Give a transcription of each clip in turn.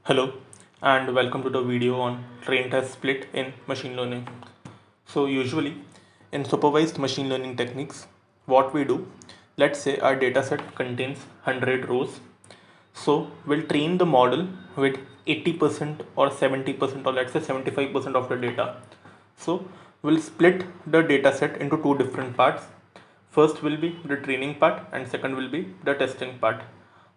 Hello and welcome to the video on train test split in machine learning. So usually in supervised machine learning techniques, what we do, let's say our dataset contains 100 rows. So we'll train the model with 80% or 70% or let's say 75% of the data. So we'll split the dataset into two different parts. First will be the training part and second will be the testing part.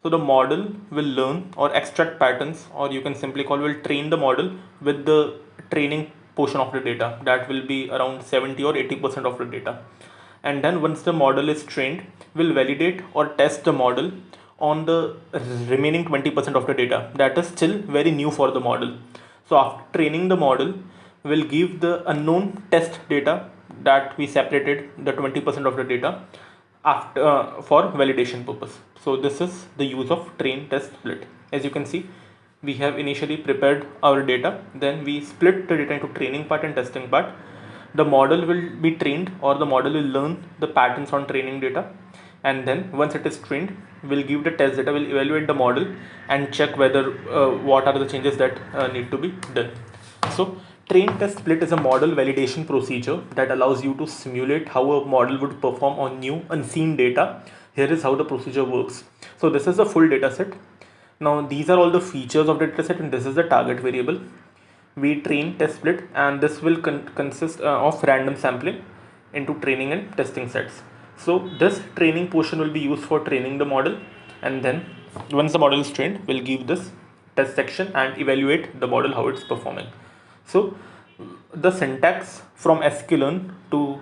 So the model will learn or extract patterns, or you can simply call will train the model with the training portion of the data that will be around 70 or 80% of the data. And then once the model is trained, we'll validate or test the model on the remaining 20% of the data that is still very new for the model. So after training the model, we'll give the unknown test data that we separated the 20% of the data after for validation purpose. So this is the use of train test split. As you can see, we have initially prepared our data, then we split the data into training part and testing part. The model will be trained, or the model will learn the patterns on training data, and then once it is trained, we'll give the test data, we'll evaluate the model and check whether what are the changes that need to be done. So train test split is a model validation procedure that allows you to simulate how a model would perform on new unseen data. Here is how the procedure works. So this is the full data set. Now these are all the features of the data set and this is the target variable. We train test split and this will consist of random sampling into training and testing sets. So this training portion will be used for training the model, and then once the model is trained, we'll give this test section and evaluate the model how it's performing. So the syntax from sklearn to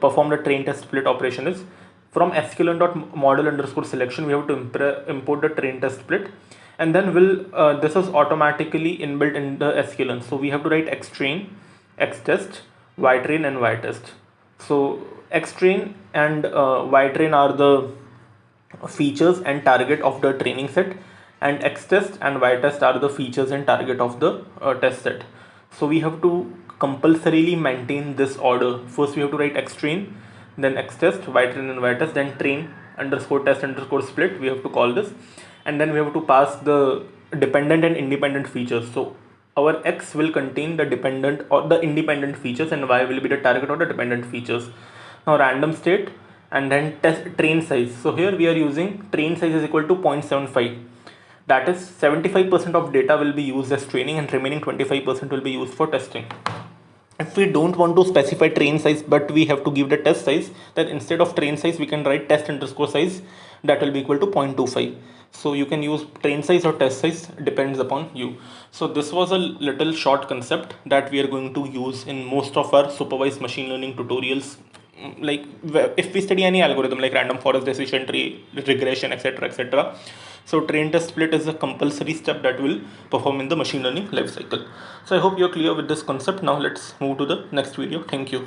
perform the train test split operation is from sklearn.model_selection we have to import the train test split, and then this is automatically inbuilt in the sklearn. So we have to write xtrain, xtest, ytrain and ytest. So xtrain and ytrain are the features and target of the training set, and xtest and ytest are the features and target of the test set. So we have to compulsorily maintain this order. First we have to write xtrain, then xtest, ytrain and ytest, then train_test_split we have to call this, and then we have to pass the dependent and independent features. So our x will contain the dependent or the independent features and y will be the target or the dependent features. Now random state and then test train size. So here we are using train size is equal to 0.75. That is 75% of data will be used as training and remaining 25% will be used for testing. If we don't want to specify train size but we have to give the test size, then instead of train size we can write test_size that will be equal to 0.25. So you can use train size or test size, depends upon you. So this was a little short concept that we are going to use in most of our supervised machine learning tutorials. Like if we study any algorithm like random forest decision tree, regression, etc. So train test split is a compulsory step that will perform in the machine learning life cycle. So I hope you're clear with this concept. Now let's move to the next video. Thank you.